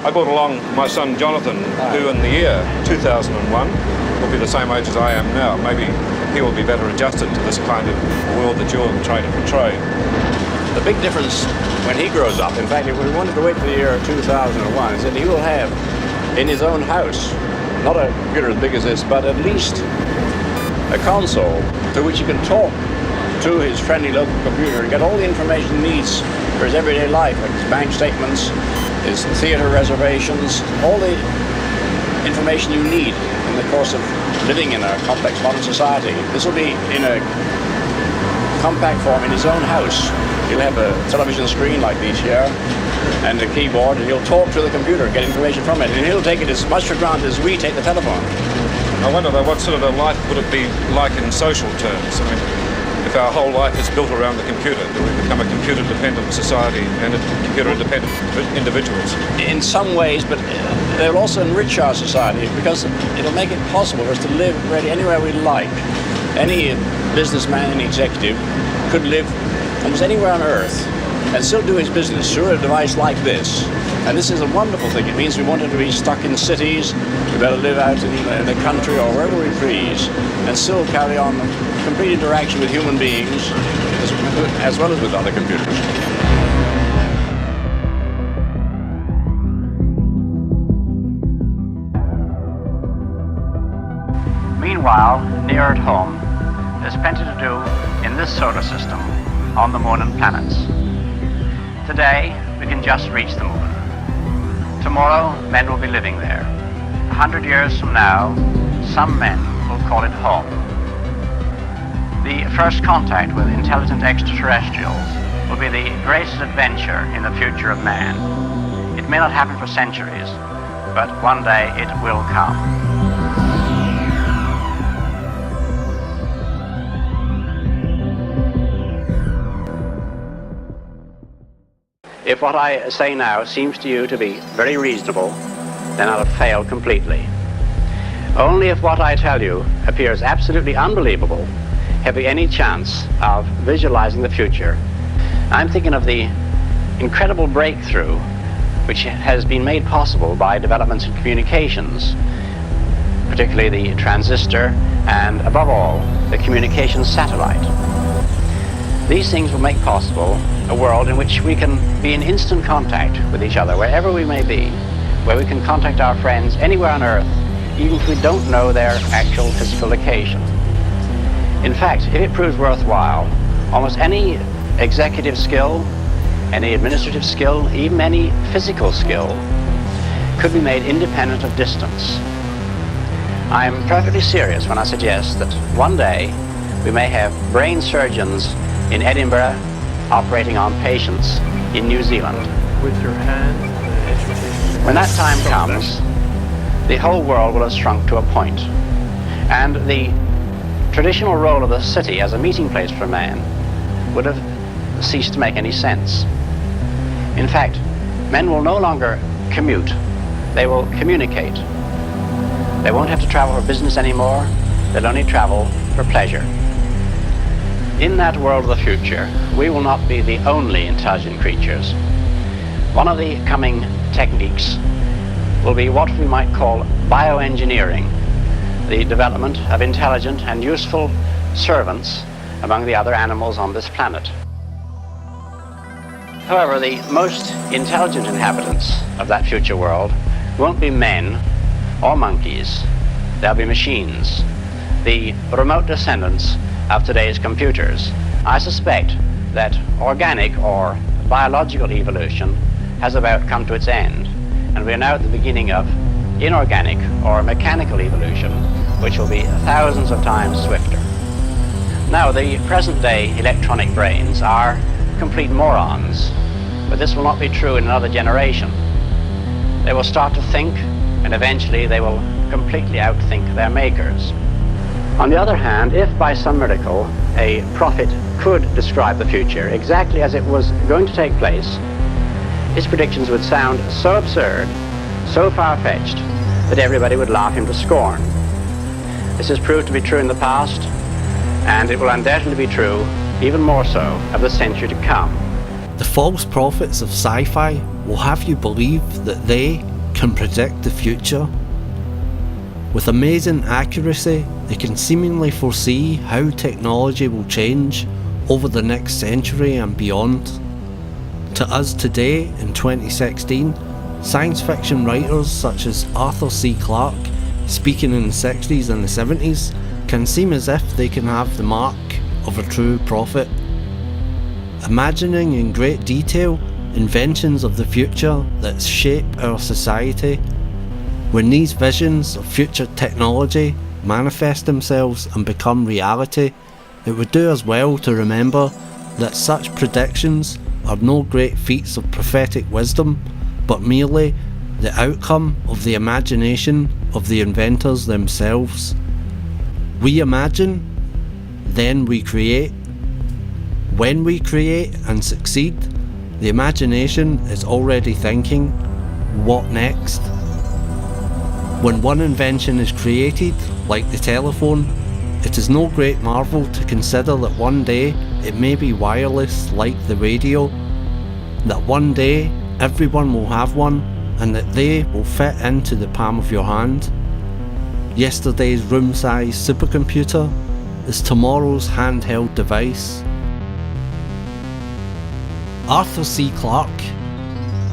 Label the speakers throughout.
Speaker 1: I brought along my son Jonathan, who in the year 2001 will be the same age as I am now. Maybe he will be better adjusted to this kind of world that you're trying to portray.
Speaker 2: The big difference when he grows up, in fact, if we wanted to wait for the year 2001, is that he will have in his own house, not a computer as big as this, but at least a console to which he can talk to his friendly local computer and get all the information he needs for his everyday life, like his bank statements, his theater reservations, all the information you need in the course of living in a complex modern society. This will be in a compact form in his own house. He'll have a television screen like these here and a keyboard, and he'll talk to the computer and get information from it, and he'll take it as much for granted as we take the telephone.
Speaker 1: I wonder though, what sort of a life would it be like in social terms? I mean, if our whole life is built around the computer, do we become a computer-dependent society and computer-independent individuals?
Speaker 2: In some ways, but they'll also enrich our society because it'll make it possible for us to live really anywhere we like. Any businessman, any executive could live almost anywhere on Earth and still do his business through a device like this. And this is a wonderful thing. It means we wanted to be stuck in cities, we better live out in the country or wherever we please, and still carry on complete interaction with human beings as well as with other computers.
Speaker 3: Meanwhile, near at home, there's plenty to do in this solar system, on the moon and planets. Today, we can just reach the moon. Tomorrow, men will be living there. 100 years from now, some men will call it home. The first contact with intelligent extraterrestrials will be the greatest adventure in the future of man. It may not happen for centuries, but one day it will come. If what I say now seems to you to be very reasonable, then I'll have failed completely. Only if what I tell you appears absolutely unbelievable have we any chance of visualizing the future. I'm thinking of the incredible breakthrough which has been made possible by developments in communications, particularly the transistor and, above all, the communications satellite. These things will make possible a world in which we can be in instant contact with each other, wherever we may be, where we can contact our friends anywhere on Earth, even if we don't know their actual physical location. In fact, if it proves worthwhile, almost any executive skill, any administrative skill, even any physical skill, could be made independent of distance. I am perfectly serious when I suggest that one day we may have brain surgeons in Edinburgh operating on patients in New Zealand.
Speaker 4: With your hand,
Speaker 3: when that time comes, the whole world will have shrunk to a point, and the traditional role of the city as a meeting place for man would have ceased to make any sense. In fact, men will no longer commute, they will communicate. They won't have to travel for business anymore, they'll only travel for pleasure. In that world of the future, we will not be the only intelligent creatures. One of the coming techniques will be what we might call bioengineering, the development of intelligent and useful servants among the other animals on this planet. However, the most intelligent inhabitants of that future world won't be men or monkeys, they'll be machines, the remote descendants of today's computers. I suspect that organic or biological evolution has about come to its end, and we are now at the beginning of inorganic or mechanical evolution, which will be thousands of times swifter. Now, the present-day electronic brains are complete morons, but this will not be true in another generation. They will start to think, and eventually they will completely outthink their makers. On the other hand, if by some miracle a prophet could describe the future exactly as it was going to take place, his predictions would sound so absurd, so far-fetched, that everybody would laugh him to scorn. This has proved to be true in the past, and it will undoubtedly be true, even more so, of the century to come.
Speaker 5: The false prophets of sci-fi will have you believe that they can predict the future. With amazing accuracy, they can seemingly foresee how technology will change over the next century and beyond. To us today, in 2016, science fiction writers such as Arthur C. Clarke, speaking in the 60s and the 70s, can seem as if they can have the mark of a true prophet. Imagining in great detail inventions of the future that shape our society. When these visions of future technology manifest themselves and become reality, it would do us well to remember that such predictions are no great feats of prophetic wisdom, but merely the outcome of the imagination of the inventors themselves. We imagine, then we create. When we create and succeed, the imagination is already thinking, what next? When one invention is created, like the telephone, it is no great marvel to consider that one day it may be wireless like the radio, that one day everyone will have one and that they will fit into the palm of your hand. Yesterday's room-sized supercomputer is tomorrow's handheld device. Arthur C. Clarke.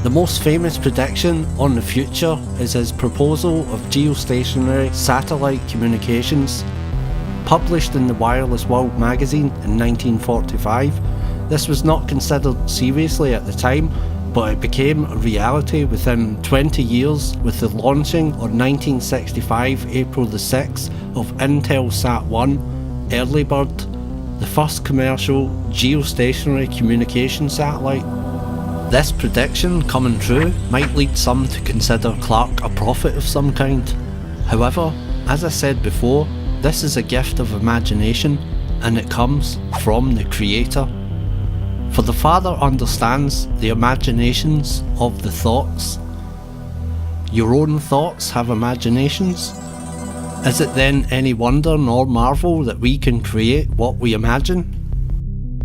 Speaker 5: The most famous prediction on the future is his proposal of geostationary satellite communications. Published in the Wireless World magazine in 1945, this was not considered seriously at the time, but it became a reality within 20 years with the launching on 1965 April the 6th of Intelsat 1 Early Bird, the first commercial geostationary communication satellite. This prediction coming true might lead some to consider Clarke a prophet of some kind. However, as I said before, this is a gift of imagination and it comes from the Creator. For the Father understands the imaginations of the thoughts. Your own thoughts have imaginations. Is it then any wonder nor marvel that we can create what we imagine?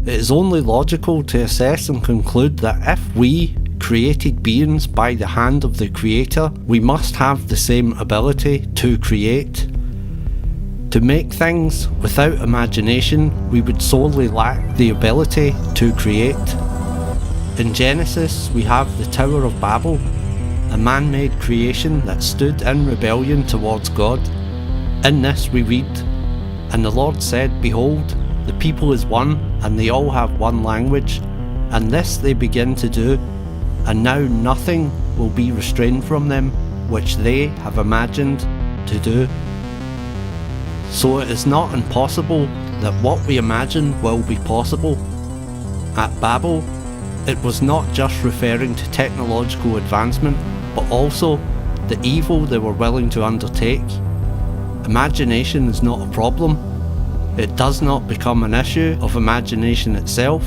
Speaker 5: It is only logical to assess and conclude that if we, created beings by the hand of the Creator, we must have the same ability to create. To make things without imagination, we would solely lack the ability to create. In Genesis, we have the Tower of Babel, a man-made creation that stood in rebellion towards God. In this we read, "And the Lord said, Behold, the people is one, and they all have one language, and this they begin to do, and now nothing will be restrained from them, which they have imagined to do." So it is not impossible that what we imagine will be possible. At Babel, it was not just referring to technological advancement, but also the evil they were willing to undertake. Imagination is not a problem. It does not become an issue of imagination itself,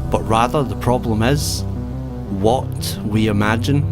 Speaker 5: but rather the problem is what we imagine.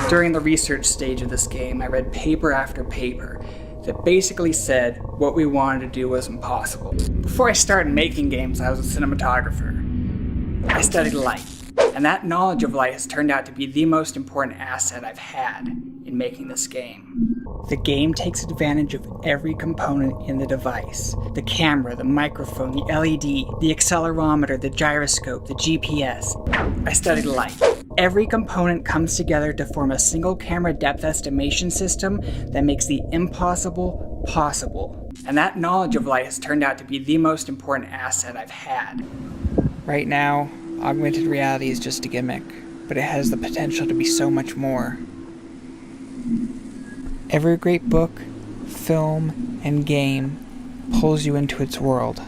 Speaker 6: During the research stage of this game, I read paper after paper that basically said what we wanted to do was impossible. Before I started making games, I was a cinematographer. I studied light, and that knowledge of light has turned out to be the most important asset I've had in making this game. The game takes advantage of every component in the device. The camera, the microphone, the LED, the accelerometer, the gyroscope, the GPS. I studied light. Every component comes together to form a single camera depth estimation system that makes the impossible possible. And that knowledge of light has turned out to be the most important asset I've had. Right now, augmented reality is just a gimmick, but it has the potential to be so much more. Every great book, film, and game pulls you into its world.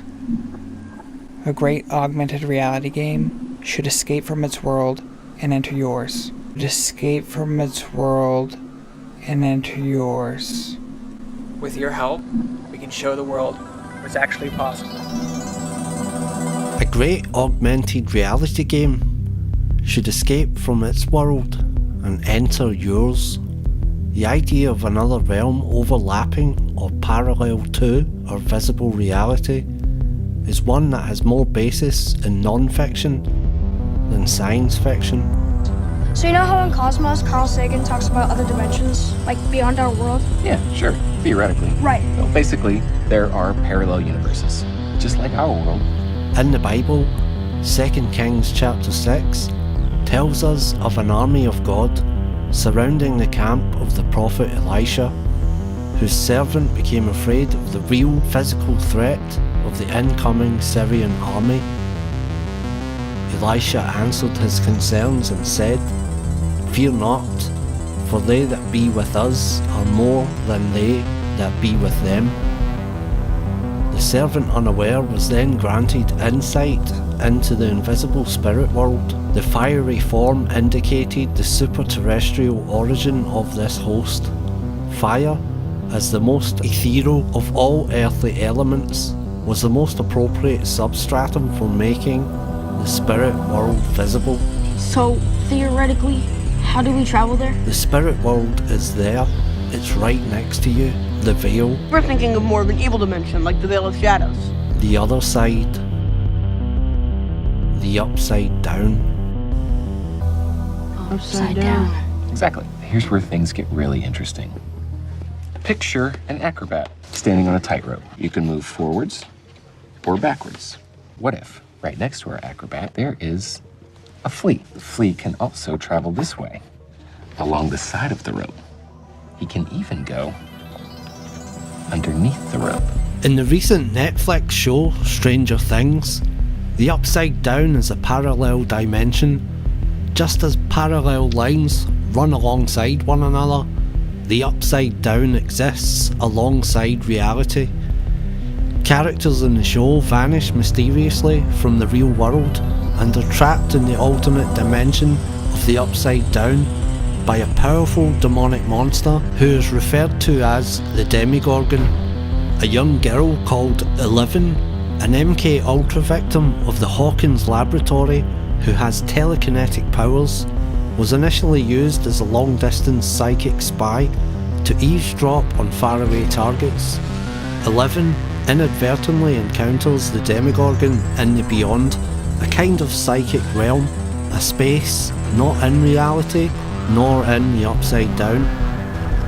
Speaker 6: A great augmented reality game should escape from its world and enter yours. Escape from its world and enter yours. With your help, we can show the world what's actually possible.
Speaker 5: A great augmented reality game should escape from its world and enter yours. The idea of another realm overlapping or parallel to our visible reality is one that has more basis in non-fiction than science fiction.
Speaker 7: So you know how in Cosmos, Carl Sagan talks about other dimensions, like beyond our world?
Speaker 8: Yeah, sure, theoretically.
Speaker 7: Right.
Speaker 8: So basically, there are parallel universes, just like our world.
Speaker 5: In the Bible, 2 Kings chapter 6 tells us of an army of God surrounding the camp of the prophet Elisha, whose servant became afraid of the real physical threat of the incoming Syrian army. Elisha answered his concerns and said, "Fear not, for they that be with us are more than they that be with them." The servant unaware was then granted insight into the invisible spirit world. The fiery form indicated the super-terrestrial origin of this host. Fire, as the most ethereal of all earthly elements, was the most appropriate substratum for making the spirit world visible.
Speaker 7: So, theoretically, how do we travel there?
Speaker 5: The spirit world is there. It's right next to you. The veil.
Speaker 9: We're thinking of more of an evil dimension, like the Veil of Shadows.
Speaker 5: The other side. The upside down.
Speaker 7: Upside down.
Speaker 8: Exactly. Here's where things get really interesting. Picture an acrobat standing on a tightrope. You can move forwards or backwards. What if, right next to our acrobat, there is a flea? The flea can also travel this way, along the side of the rope. He can even go underneath the rope.
Speaker 5: In the recent Netflix show Stranger Things, the upside down is a parallel dimension. Just as parallel lines run alongside one another, the upside down exists alongside reality. Characters in the show vanish mysteriously from the real world and are trapped in the alternate dimension of the upside down by a powerful demonic monster who is referred to as the Demigorgon. A young girl called 11, an MK Ultra victim of the Hawkins Laboratory who has telekinetic powers, was initially used as a long-distance psychic spy to eavesdrop on faraway targets. 11 inadvertently encounters the Demigorgon in the Beyond, a kind of psychic realm, a space not in reality nor in the Upside Down,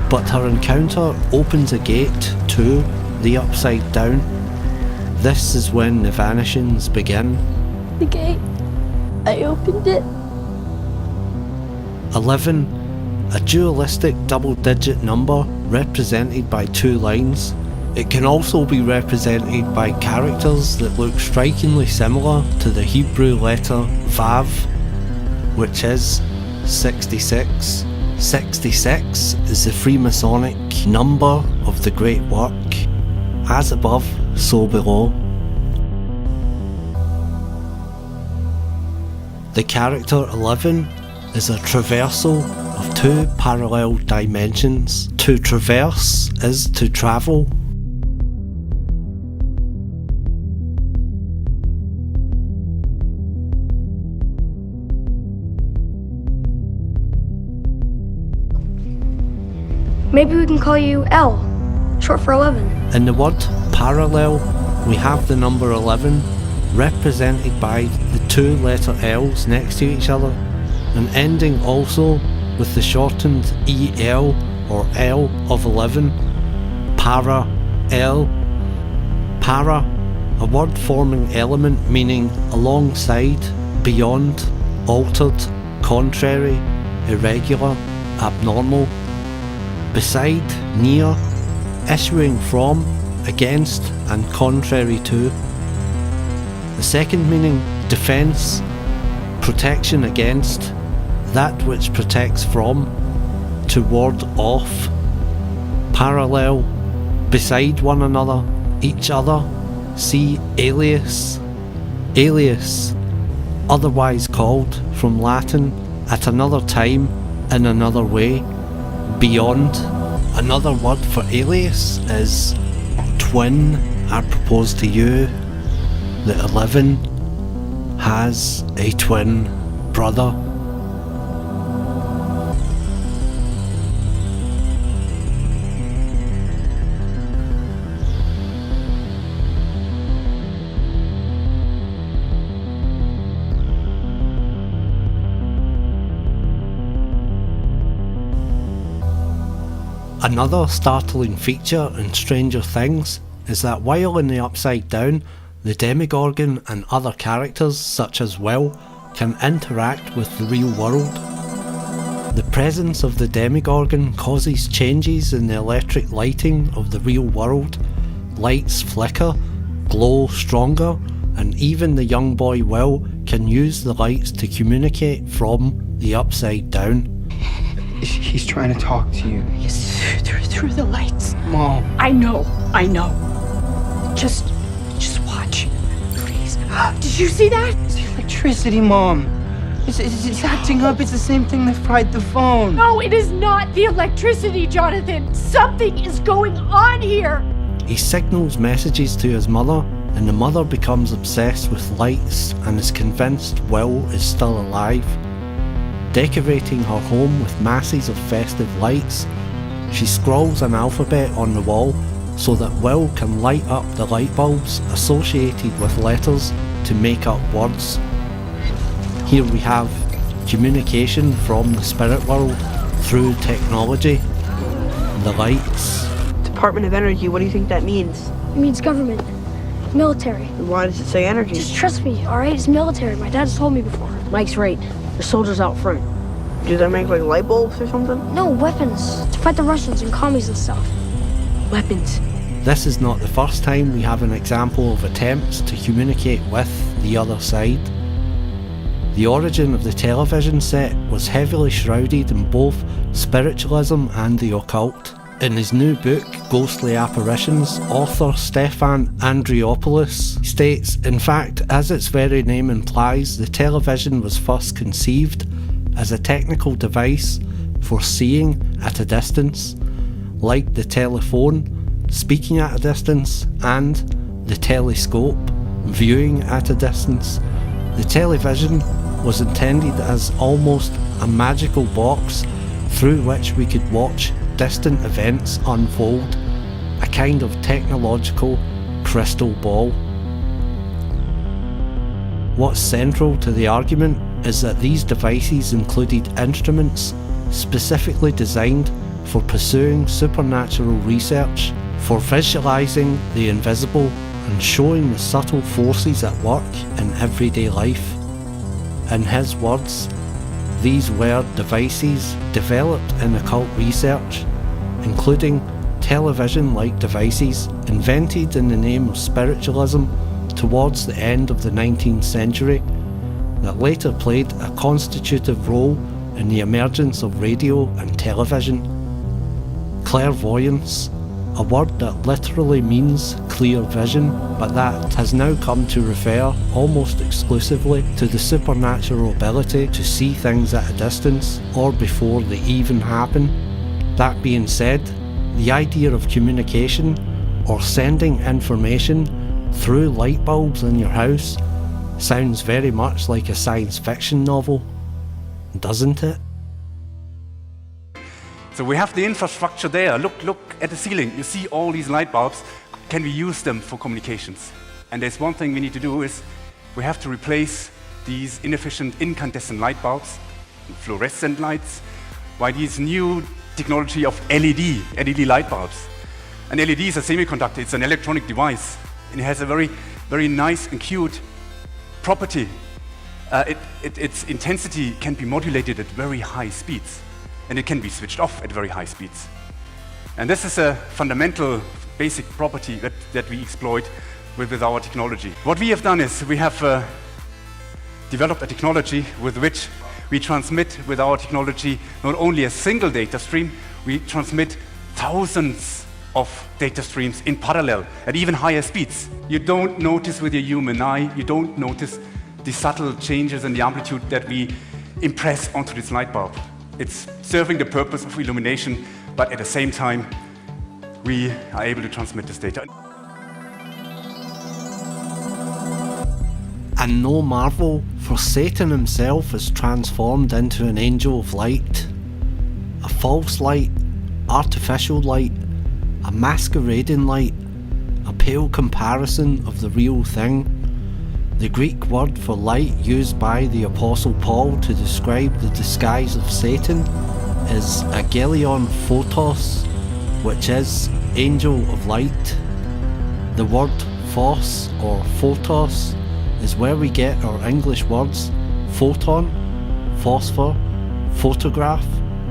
Speaker 5: but her encounter opens a gate to the Upside Down. This is when the vanishings begin.
Speaker 7: The gate. I opened it.
Speaker 5: 11, a dualistic double-digit number represented by 2 lines. It can also be represented by characters that look strikingly similar to the Hebrew letter Vav, which is 66. 66 is the Freemasonic number of the Great Work. As above, so below. The character 11 is a traversal of 2 parallel dimensions. To traverse is to travel.
Speaker 7: Maybe we can call you L, short for 11.
Speaker 5: In the word parallel, we have the number 11 represented by the two letter L's next to each other, and ending also with the shortened EL or L of 11, para-L. Para, a word forming element meaning alongside, beyond, altered, contrary, irregular, abnormal. Beside, near, issuing from, against and contrary to. The second meaning, defence, protection against, that which protects from, to ward off. Parallel, beside one another, each other. See alias. Alias, otherwise called, from Latin, at another time, in another way, beyond. Another word for alias is twin. I propose to you that 11 has a twin brother. Another startling feature in Stranger Things is that while in the Upside Down, the Demogorgon and other characters such as Will can interact with the real world. The presence of the Demogorgon causes changes in the electric lighting of the real world. Lights flicker, glow stronger, and even the young boy Will can use the lights to communicate from the Upside Down.
Speaker 10: He's trying to talk to you.
Speaker 9: Yes, through the lights.
Speaker 10: Mom.
Speaker 9: I know. Just watch. Please. Did you see that?
Speaker 10: It's the electricity, Mom. It's acting up. It's the same thing that fried the phone.
Speaker 11: No, it is not the electricity, Jonathan. Something is going on here.
Speaker 5: He signals messages to his mother, and the mother becomes obsessed with lights and is convinced Will is still alive. Decorating her home with masses of festive lights, she scrawls an alphabet on the wall so that Will can light up the light bulbs associated with letters to make up words. Here we have communication from the spirit world through technology. The lights.
Speaker 9: Department of Energy, what do you think that means?
Speaker 7: It means government. Military.
Speaker 9: Why does it say energy?
Speaker 7: Just trust me, alright? It's military. My dad's told me before.
Speaker 9: Mike's right. There's soldiers out front. Do they make like light bulbs or something?
Speaker 7: No, weapons. To fight the Russians and commies and stuff.
Speaker 9: Weapons.
Speaker 5: This is not the first time we have an example of attempts to communicate with the other side. The origin of the television set was heavily shrouded in both spiritualism and the occult. In his new book, Ghostly Apparitions, author Stefan Andriopoulos states, in fact, as its very name implies, the television was first conceived as a technical device for seeing at a distance, like the telephone, speaking at a distance, and the telescope, viewing at a distance. The television was intended as almost a magical box through which we could watch distant events unfold, a kind of technological crystal ball. What's central to the argument is that these devices included instruments specifically designed for pursuing supernatural research, for visualizing the invisible and showing the subtle forces at work in everyday life. In his words, these were devices developed in occult research, including television-like devices invented in the name of spiritualism towards the end of the 19th century, that later played a constitutive role in the emergence of radio and television. Clairvoyance, a word that literally means clear vision, but that has now come to refer almost exclusively to the supernatural ability to see things at a distance or before they even happen. That being said, the idea of communication or sending information through light bulbs in your house sounds very much like a science fiction novel, doesn't it?
Speaker 12: So we have the infrastructure there. Look at the ceiling. You see all these light bulbs. Can we use them for communications? And there's one thing we need to do is we have to replace these inefficient incandescent light bulbs, fluorescent lights, by these new technology of LED light bulbs. An LED is a semiconductor. It's an electronic device. And it has a very, very nice and cute property. Its intensity can be modulated at very high speeds, and it can be switched off at very high speeds. And this is a fundamental basic property that we exploit with our technology. What we have done is we have developed a technology with which we transmit with our technology not only a single data stream, we transmit thousands of data streams in parallel at even higher speeds. You don't notice with your human eye, you don't notice the subtle changes in the amplitude that we impress onto this light bulb. It's serving the purpose of illumination, but at the same time, we are able to transmit this data.
Speaker 5: And no marvel, for Satan himself is transformed into an angel of light. A false light, artificial light, a masquerading light, a pale comparison of the real thing. The Greek word for light used by the Apostle Paul to describe the disguise of Satan is agelion photos, which is angel of light. The word phos or photos is where we get our English words photon, phosphor, photograph,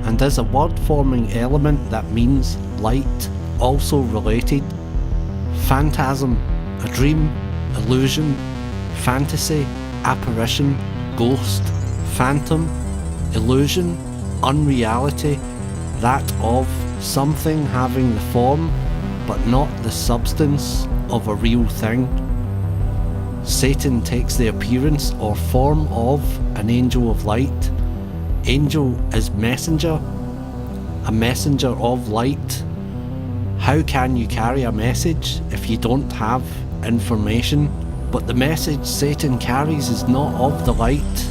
Speaker 5: and is a word-forming element that means light. Also related, phantasm, a dream, illusion, fantasy, apparition, ghost, phantom, illusion, unreality, that of something having the form but not the substance of a real thing. Satan takes the appearance or form of an angel of light. Angel is messenger, a messenger of light. How can you carry a message if you don't have information? But the message Satan carries is not of the light,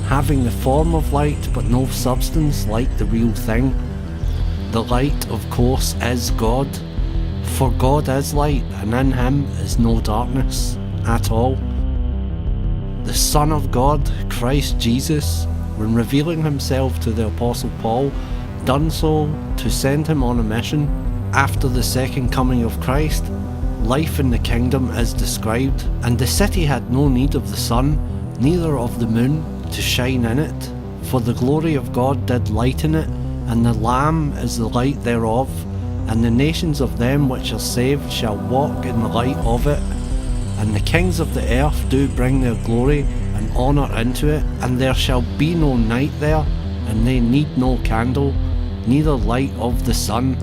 Speaker 5: having the form of light but no substance like the real thing. The light, of course, is God, for God is light, and in him is no darkness at all. The Son of God, Christ Jesus, when revealing himself to the Apostle Paul, done so to send him on a mission. After the second coming of Christ, life in the kingdom is described, and the city had no need of the sun, neither of the moon, to shine in it, for the glory of God did lighten it, and the Lamb is the light thereof, and the nations of them which are saved shall walk in the light of it. And the kings of the earth do bring their glory and honour into it, and there shall be no night there, and they need no candle, neither light of the sun,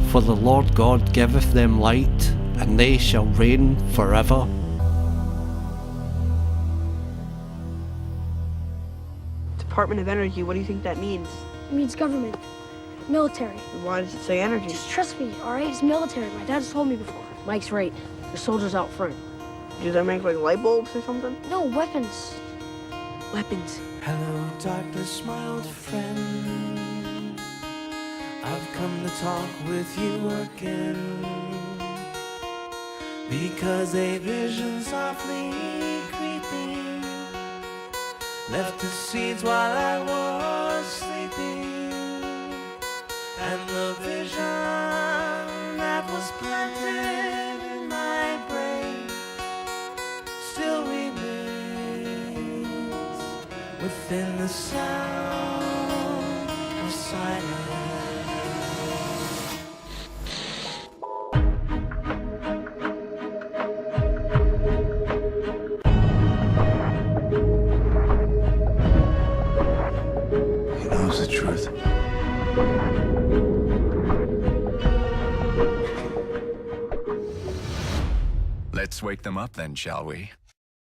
Speaker 5: for the Lord God giveth them light, and they shall reign forever.
Speaker 13: Department of Energy, what do you think that means?
Speaker 7: It means government. Military.
Speaker 13: Why does it say energy?
Speaker 7: Just trust me, alright? It's military. My dad's told me before.
Speaker 14: Mike's right. The soldiers out front.
Speaker 13: Do they make like light bulbs or something?
Speaker 7: No, weapons.
Speaker 14: Weapons.
Speaker 15: Hello, darkness, my old friend. I've come to talk with you again, because a vision softly creeping left the seeds while I was sleeping, and the vision that was planted in my brain still remains within the sound of silence.
Speaker 16: He knows the truth.
Speaker 17: Let's wake them up then, shall we?